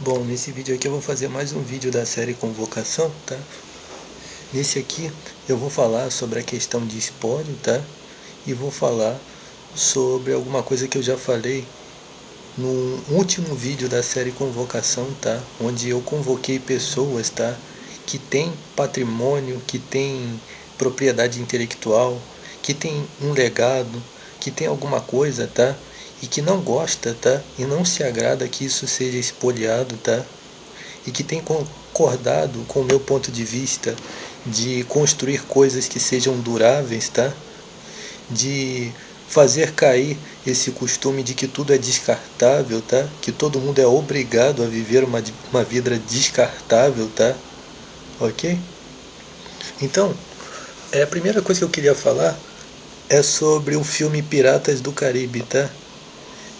Bom, nesse vídeo aqui eu vou fazer mais um vídeo da série Convocação, tá? Nesse aqui eu vou falar sobre a questão de espólio, tá? E vou falar sobre alguma coisa que eu já falei no último vídeo da série Convocação, tá? Onde eu convoquei pessoas, tá? Que têm patrimônio, que têm propriedade intelectual, que têm um legado, que tem alguma coisa, tá? E que não gosta, tá? E não se agrada que isso seja espoliado, tá? E que tem concordado com o meu ponto de vista de construir coisas que sejam duráveis, tá? De fazer cair esse costume de que tudo é descartável, tá? Que todo mundo é obrigado a viver uma vida descartável, tá? Ok? Então, a primeira coisa que eu queria falar é sobre o filme Piratas do Caribe, tá?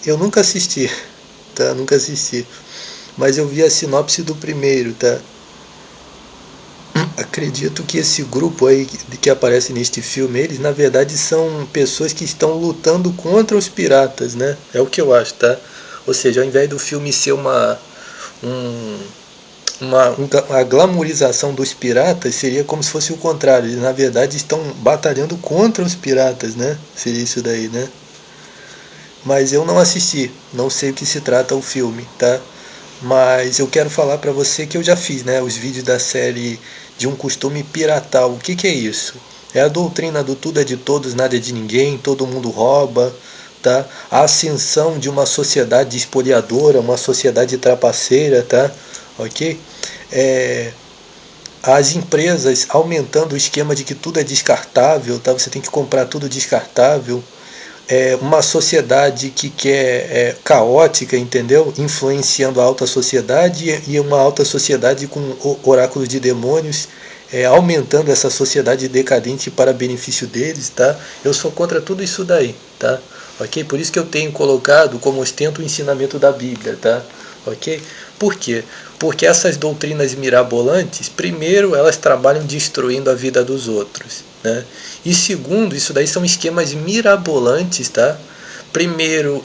Eu nunca assisti, tá? Nunca assisti. Mas eu vi a sinopse do primeiro, tá? Acredito que esse grupo aí que aparece neste filme, eles na verdade são pessoas que estão lutando contra os piratas, né? É o que eu acho, tá? Ou seja, ao invés do filme ser uma glamorização dos piratas, seria como se fosse o contrário. Eles na verdade estão batalhando contra os piratas, né? Seria isso daí, né? Mas eu não assisti, não sei o que se trata o filme, tá? Mas eu quero falar para você que eu já fiz, né, os vídeos da série de um costume piratal. O que é isso? É a doutrina do tudo é de todos, nada é de ninguém, todo mundo rouba, tá? A ascensão de uma sociedade espoliadora, uma sociedade trapaceira, tá? Ok? As empresas aumentando o esquema de que tudo é descartável, tá? Você tem que comprar tudo descartável. Uma sociedade que quer caótica, entendeu? Influenciando a alta sociedade e uma alta sociedade com oráculos de demônios, aumentando essa sociedade decadente para benefício deles, tá? Eu sou contra tudo isso daí, tá? Ok? Por isso que eu tenho colocado como ostento o ensinamento da Bíblia, tá? Ok? Por quê? Porque essas doutrinas mirabolantes, primeiro, elas trabalham destruindo a vida dos outros, né? E segundo, isso daí são esquemas mirabolantes, tá? Primeiro,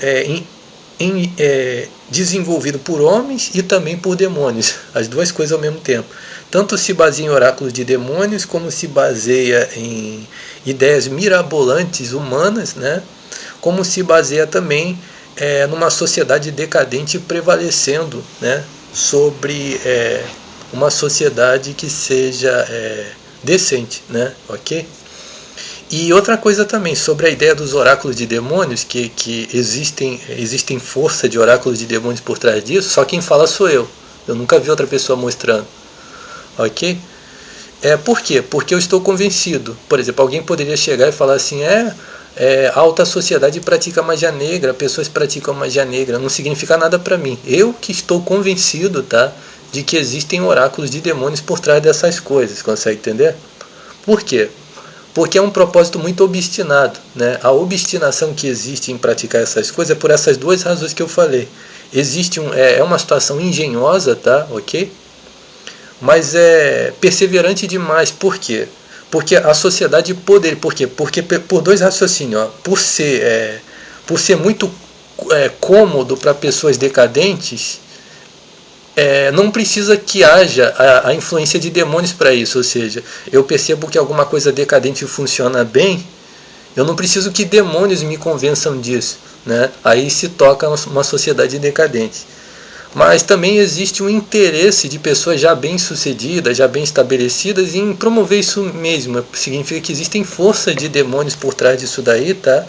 desenvolvido por homens e também por demônios, as duas coisas ao mesmo tempo. Tanto se baseia em oráculos de demônios, como se baseia em ideias mirabolantes humanas, né? Como se baseia também numa sociedade decadente prevalecendo, né? Sobre uma sociedade que seja decente, né? Ok? E outra coisa também, sobre a ideia dos oráculos de demônios, que existem força de oráculos de demônios por trás disso, só quem fala sou eu. Eu nunca vi outra pessoa mostrando. Ok? Por quê? Porque eu estou convencido. Por exemplo, alguém poderia chegar e falar assim, a alta sociedade pratica magia negra, pessoas praticam magia negra, não significa nada para mim. Eu que estou convencido, tá, de que existem oráculos de demônios por trás dessas coisas, consegue entender? Por quê? Porque é um propósito muito obstinado, né? A obstinação que existe em praticar essas coisas é por essas duas razões que eu falei. Existe uma situação engenhosa, tá, ok? Mas é perseverante demais. Por quê? Porque a sociedade poder, por quê? Porque por dois raciocínios, ó, por ser muito cômodo para pessoas decadentes, não precisa que haja a influência de demônios para isso. Ou seja, eu percebo que alguma coisa decadente funciona bem, eu não preciso que demônios me convençam disso, né? Aí se toca uma sociedade decadente. Mas também existe um interesse de pessoas já bem-sucedidas, já bem estabelecidas em promover isso mesmo. Significa que existem forças de demônios por trás disso daí, tá?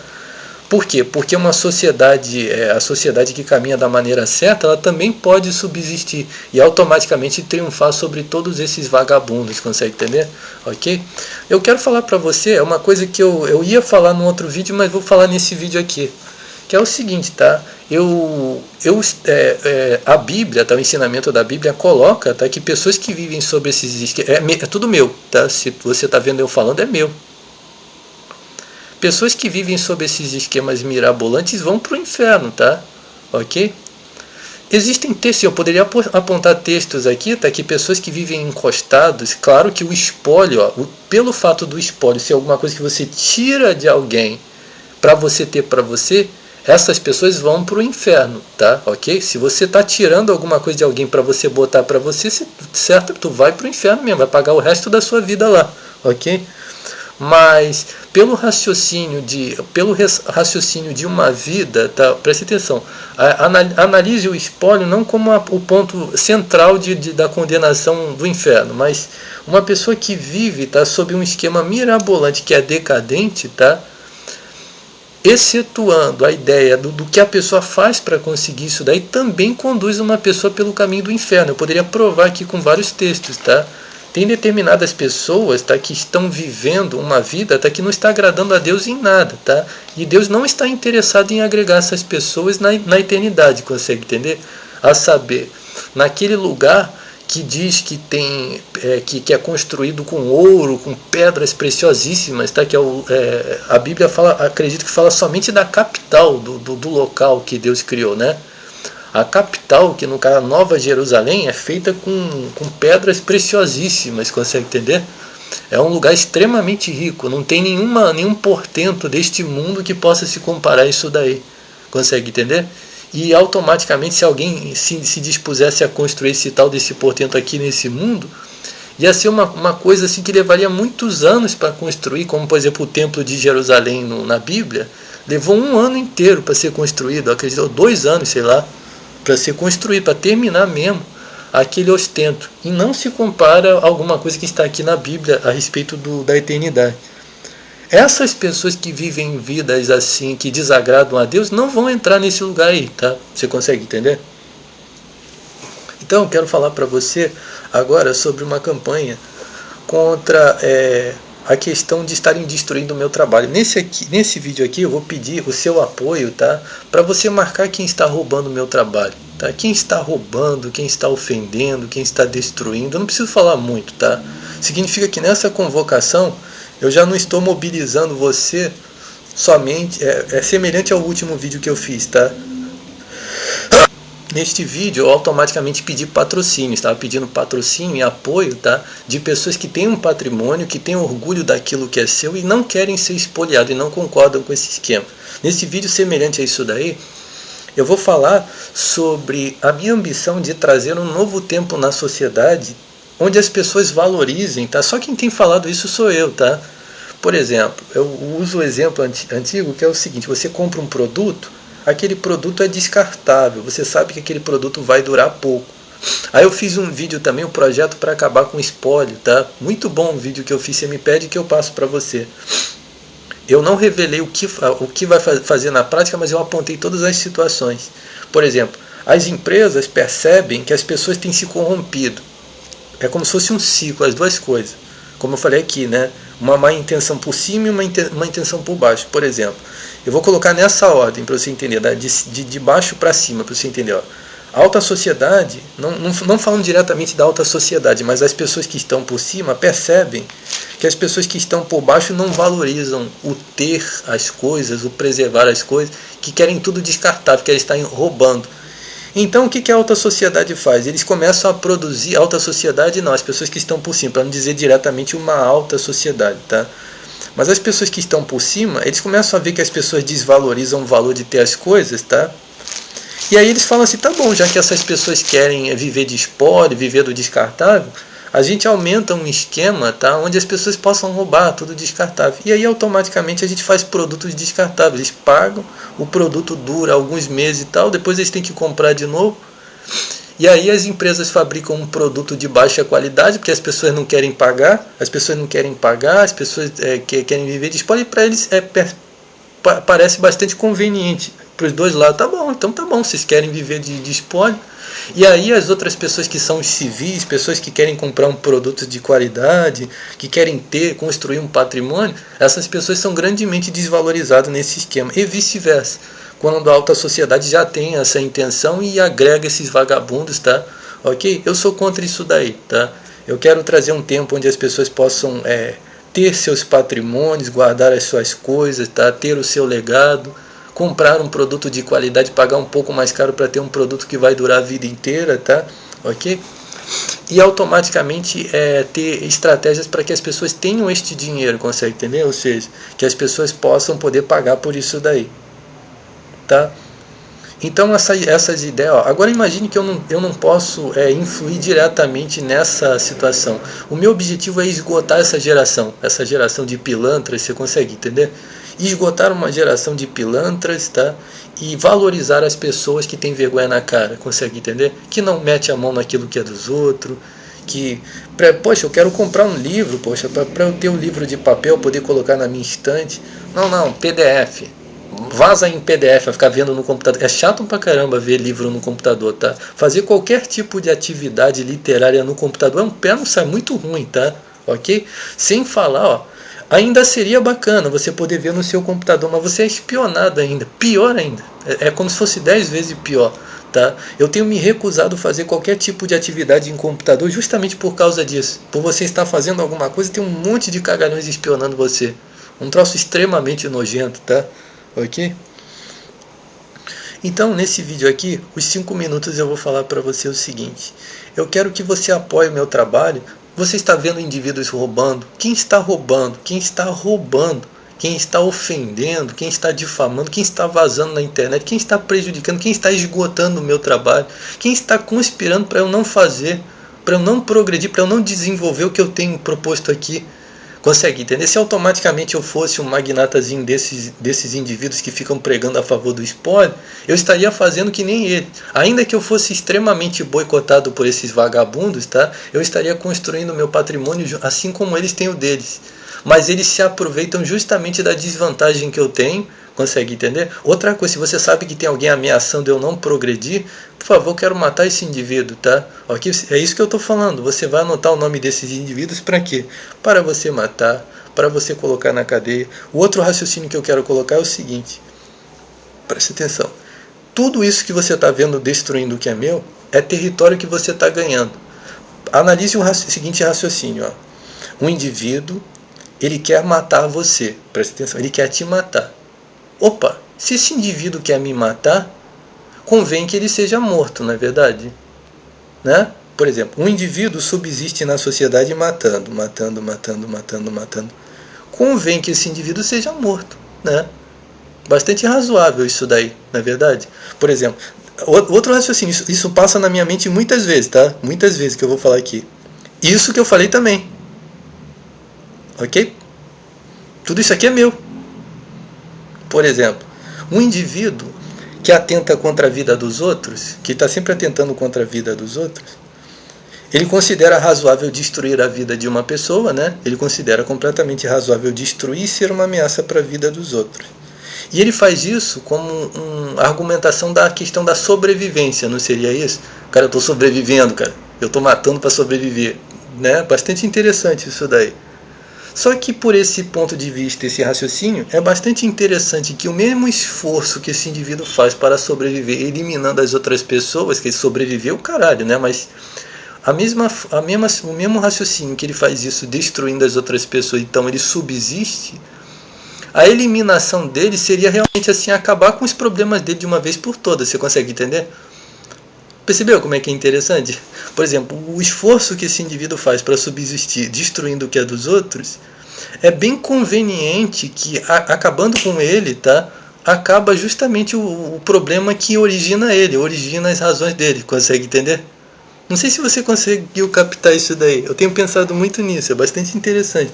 Por quê? Porque uma sociedade, a sociedade que caminha da maneira certa, ela também pode subsistir e automaticamente triunfar sobre todos esses vagabundos, consegue entender? Ok? Eu quero falar para você, é uma coisa que eu ia falar no outro vídeo, mas vou falar nesse vídeo aqui, que é o seguinte, tá? A Bíblia, tá? O ensinamento da Bíblia coloca, tá, que pessoas que vivem sobre esses... É tudo meu, tá? Se você está vendo eu falando, é meu. Pessoas que vivem sob esses esquemas mirabolantes vão para o inferno, tá? Ok? Existem textos, eu poderia apontar textos aqui, tá? Que pessoas que vivem encostados, claro que o espólio, ó, pelo fato do espólio ser alguma coisa que você tira de alguém para você ter para você, essas pessoas vão para o inferno, tá? Ok? Se você está tirando alguma coisa de alguém para você botar para você, certo? Tu vai para o inferno mesmo, vai pagar o resto da sua vida lá, ok? Mas pelo raciocínio de uma vida, tá? Preste atenção, analise o espólio não como o ponto central da condenação do inferno, mas uma pessoa que vive, tá, sob um esquema mirabolante que é decadente, tá? Excetuando a ideia do que a pessoa faz para conseguir isso daí, também conduz uma pessoa pelo caminho do inferno. Eu poderia provar aqui com vários textos, tá? Tem determinadas pessoas, tá, que estão vivendo uma vida, tá, que não está agradando a Deus em nada, tá? E Deus não está interessado em agregar essas pessoas na eternidade, consegue entender? A saber, naquele lugar que diz que tem que é construído com ouro, com pedras preciosíssimas, tá? Que a Bíblia fala, acredito que fala somente da capital do local que Deus criou, né? A capital, que no caso Nova Jerusalém, é feita com pedras preciosíssimas, consegue entender? É um lugar extremamente rico, não tem nenhum portento deste mundo que possa se comparar a isso daí, consegue entender? E automaticamente, se alguém se dispusesse a construir desse portento aqui nesse mundo, ia ser uma coisa assim que levaria muitos anos para construir, como por exemplo o Templo de Jerusalém na Bíblia, levou 1 ano inteiro para ser construído, acredito, 2 anos, sei lá, para ser construído, para terminar mesmo aquele ostento. E não se compara a alguma coisa que está aqui na Bíblia a respeito da eternidade. Essas pessoas que vivem vidas assim, que desagradam a Deus, não vão entrar nesse lugar aí, tá? Você consegue entender? Então eu quero falar para você agora sobre uma campanha contra a questão de estarem destruindo o meu trabalho. Nesse vídeo aqui eu vou pedir o seu apoio, tá? Para você marcar quem está roubando o meu trabalho, tá? Quem está roubando, quem está ofendendo, quem está destruindo. Eu não preciso falar muito, tá? Significa que nessa convocação eu já não estou mobilizando você somente, é semelhante ao último vídeo que eu fiz, tá? Neste vídeo eu automaticamente pedi patrocínio, estava pedindo patrocínio e apoio, tá? De pessoas que têm um patrimônio, que têm orgulho daquilo que é seu e não querem ser espoliados e não concordam com esse esquema. Nesse vídeo semelhante a isso daí, eu vou falar sobre a minha ambição de trazer um novo tempo na sociedade onde as pessoas valorizem, tá? Só quem tem falado isso sou eu, tá? Por exemplo, eu uso o exemplo antigo que é o seguinte: você compra um produto, aquele produto é descartável, você sabe que aquele produto vai durar pouco. Aí eu fiz um vídeo também, um projeto para acabar com o espólio, tá? Muito bom o vídeo que eu fiz, você me pede que eu passo para você. Eu não revelei o que vai fazer na prática, mas eu apontei todas as situações. Por exemplo, as empresas percebem que as pessoas têm se corrompido. É como se fosse um ciclo, as duas coisas. Como eu falei aqui, né? Uma má intenção por cima e uma intenção por baixo. Por exemplo, eu vou colocar nessa ordem para você entender, de baixo para cima, para você entender. Ó. A alta sociedade, não falando diretamente da alta sociedade, mas as pessoas que estão por cima percebem que as pessoas que estão por baixo não valorizam o ter as coisas, o preservar as coisas, que querem tudo descartável, que eles estão roubando. Então o que a alta sociedade faz? Eles começam a produzir, alta sociedade não, as pessoas que estão por cima, para não dizer diretamente uma alta sociedade, tá? Mas as pessoas que estão por cima, eles começam a ver que as pessoas desvalorizam o valor de ter as coisas, tá? E aí eles falam assim, tá bom, já que essas pessoas querem viver de espólio, viver do descartável, a gente aumenta um esquema, tá, onde as pessoas possam roubar tudo descartável. E aí automaticamente a gente faz produtos descartáveis. Eles pagam, o produto dura alguns meses e tal, depois eles têm que comprar de novo. E aí as empresas fabricam um produto de baixa qualidade, porque as pessoas não querem pagar, as pessoas querem viver de espólio, e para eles parece bastante conveniente. Para os dois lados, tá bom, então tá bom, vocês querem viver de espólio. E aí as outras pessoas que são civis, pessoas que querem comprar um produto de qualidade, que querem construir um patrimônio, essas pessoas são grandemente desvalorizadas nesse esquema. E vice-versa, quando a alta sociedade já tem essa intenção e agrega esses vagabundos, tá? Ok? Eu sou contra isso daí, tá? Eu quero trazer um tempo onde as pessoas possam ter seus patrimônios, guardar as suas coisas, tá? Ter o seu legado, comprar um produto de qualidade, pagar um pouco mais caro para ter um produto que vai durar a vida inteira, tá? Ok? E automaticamente ter estratégias para que as pessoas tenham este dinheiro, consegue entender? Ou seja, que as pessoas possam poder pagar por isso daí. tá? Então essas ideias, ó, agora imagine que eu não posso influir diretamente nessa situação. O meu objetivo é esgotar essa geração de pilantras, você consegue entender? Esgotar uma geração de pilantras, tá? E valorizar as pessoas que têm vergonha na cara, consegue entender? Que não mete a mão naquilo que é dos outros, que, poxa, eu quero comprar um livro, poxa, para eu ter um livro de papel, poder colocar na minha estante. Não, PDF. Vaza em PDF, vai ficar vendo no computador. É chato pra caramba ver livro no computador, tá? Fazer qualquer tipo de atividade literária no computador é um pé, não sai muito ruim, tá? Ok? Sem falar, ó, ainda seria bacana você poder ver no seu computador, mas você é espionado ainda. Pior ainda. É como se fosse 10 vezes pior, tá? Eu tenho me recusado a fazer qualquer tipo de atividade em computador justamente por causa disso. Por você estar fazendo alguma coisa, tem um monte de cagalhões espionando você. Um troço extremamente nojento, tá? Ok? Então, nesse vídeo aqui, os 5 minutos eu vou falar para você o seguinte. Eu quero que você apoie o meu trabalho. Você está vendo indivíduos roubando? Quem está roubando? Quem está roubando? Quem está ofendendo? Quem está difamando? Quem está vazando na internet? Quem está prejudicando? Quem está esgotando o meu trabalho? Quem está conspirando para eu não fazer? Para eu não progredir? Para eu não desenvolver o que eu tenho proposto aqui? Consegue entender? Se automaticamente eu fosse um magnatazinho desses indivíduos que ficam pregando a favor do espólio, eu estaria fazendo que nem ele. Ainda que eu fosse extremamente boicotado por esses vagabundos, tá? Eu estaria construindo o meu patrimônio assim como eles têm o deles. Mas eles se aproveitam justamente da desvantagem que eu tenho. Consegue entender? Outra coisa, se você sabe que tem alguém ameaçando eu não progredir, por favor, eu quero matar esse indivíduo, tá? Okay? É isso que eu estou falando. Você vai anotar o nome desses indivíduos para quê? Para você matar, para você colocar na cadeia. O outro raciocínio que eu quero colocar é o seguinte. Preste atenção. Tudo isso que você está vendo destruindo o que é meu, é território que você está ganhando. Analise o seguinte raciocínio. Ó. Um indivíduo, ele quer matar você. Preste atenção, ele quer te matar. Opa, se esse indivíduo quer me matar, convém que ele seja morto, não é verdade? Né? Por exemplo, um indivíduo subsiste na sociedade matando. Convém que esse indivíduo seja morto, né? Bastante razoável isso daí, não é verdade? Por exemplo, outro raciocínio, isso passa na minha mente muitas vezes, tá? Muitas vezes que eu vou falar aqui. Isso que eu falei também. Ok? Tudo isso aqui é meu. Por exemplo, um indivíduo que atenta contra a vida dos outros, que está sempre atentando contra a vida dos outros, ele considera razoável destruir a vida de uma pessoa, né? Ele considera completamente razoável destruir e ser uma ameaça para a vida dos outros. E ele faz isso como uma argumentação da questão da sobrevivência, não seria isso? Cara, eu estou sobrevivendo, cara. Eu estou matando para sobreviver. Né? Bastante interessante isso daí. Só que por esse ponto de vista, esse raciocínio, é bastante interessante que o mesmo esforço que esse indivíduo faz para sobreviver, eliminando as outras pessoas, que ele sobreviveu, caralho, né? Mas o mesmo raciocínio que ele faz isso destruindo as outras pessoas, então ele subsiste, a eliminação dele seria realmente assim, acabar com os problemas dele de uma vez por todas, você consegue entender? Percebeu como é que é interessante? Por exemplo, o esforço que esse indivíduo faz para subsistir destruindo o que é dos outros é bem conveniente que, acabando com ele, tá, acaba justamente o problema que origina ele, origina as razões dele. Consegue entender? Não sei se você conseguiu captar isso daí. Eu tenho pensado muito nisso, é bastante interessante.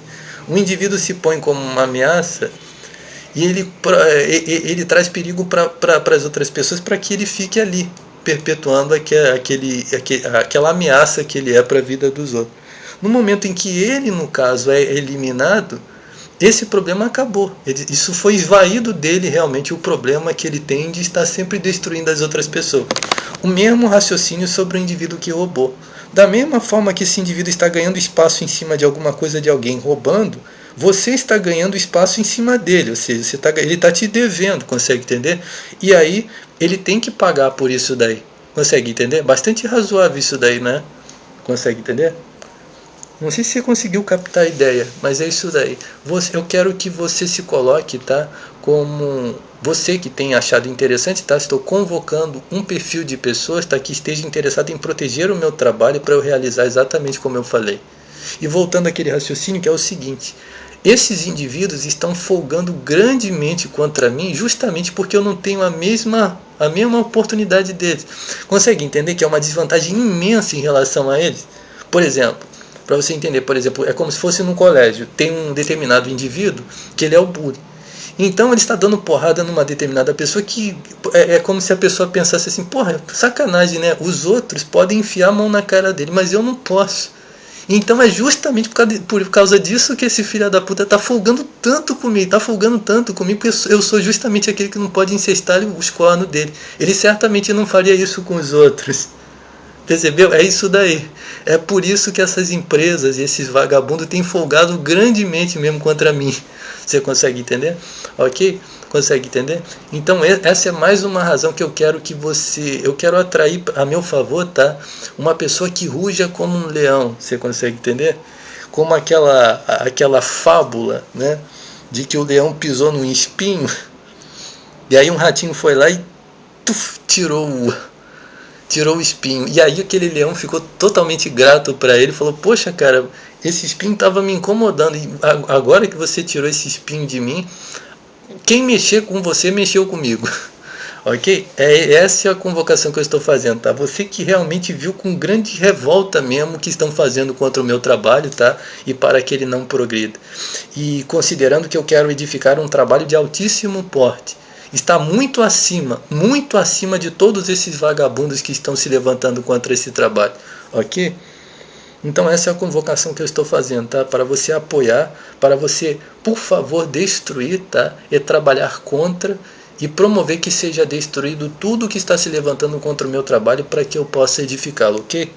O indivíduo se põe como uma ameaça e ele traz perigo para as outras pessoas para que ele fique ali, perpetuando aquela ameaça que ele é para a vida dos outros. No momento em que ele, no caso, é eliminado, esse problema acabou. Isso foi esvaído dele realmente o problema que ele tem de estar sempre destruindo as outras pessoas. O mesmo raciocínio sobre o indivíduo que roubou. Da mesma forma que esse indivíduo está ganhando espaço em cima de alguma coisa de alguém roubando, você está ganhando espaço em cima dele, ou seja, ele está te devendo, consegue entender? E aí ele tem que pagar por isso daí, consegue entender? Bastante razoável isso daí, né? Consegue entender? Não sei se você conseguiu captar a ideia, mas é isso daí. Eu quero que você se coloque, tá? Como você que tem achado interessante, tá? Estou convocando um perfil de pessoas, tá? Que esteja interessado em proteger o meu trabalho para eu realizar exatamente como eu falei. E voltando àquele raciocínio que é o seguinte: esses indivíduos estão folgando grandemente contra mim, justamente porque eu não tenho a mesma oportunidade deles. Consegue entender que é uma desvantagem imensa em relação a eles? Por exemplo, para você entender, por exemplo, é como se fosse num colégio, tem um determinado indivíduo que ele é o bully. Então ele está dando porrada numa determinada pessoa que é como se a pessoa pensasse assim, porra, sacanagem, né? Os outros podem enfiar a mão na cara dele, mas eu não posso. Então é justamente por causa disso que esse filho da puta tá folgando tanto comigo, porque eu sou justamente aquele que não pode incestar os cornos dele. Ele certamente não faria isso com os outros. Percebeu? É isso daí. É por isso que essas empresas e esses vagabundos têm folgado grandemente mesmo contra mim. Você consegue entender? Ok? Consegue entender? Então essa é mais uma razão que eu quero atrair a meu favor, tá? Uma pessoa que ruja como um leão. Você consegue entender? Como aquela fábula, né? De que o leão pisou num espinho e aí um ratinho foi lá e tirou o espinho. E aí aquele leão ficou totalmente grato para ele, falou, poxa cara, esse espinho estava me incomodando, e agora que você tirou esse espinho de mim, quem mexer com você mexeu comigo. Ok? Essa é a convocação que eu estou fazendo, tá? Você que realmente viu com grande revolta mesmo o que estão fazendo contra o meu trabalho, tá? E para que ele não progrida. E considerando que eu quero edificar um trabalho de altíssimo porte, está muito acima de todos esses vagabundos que estão se levantando contra esse trabalho, ok? Então essa é a convocação que eu estou fazendo, tá? Para você apoiar, para você, por favor, destruir, tá? E trabalhar contra e promover que seja destruído tudo que está se levantando contra o meu trabalho para que eu possa edificá-lo, ok?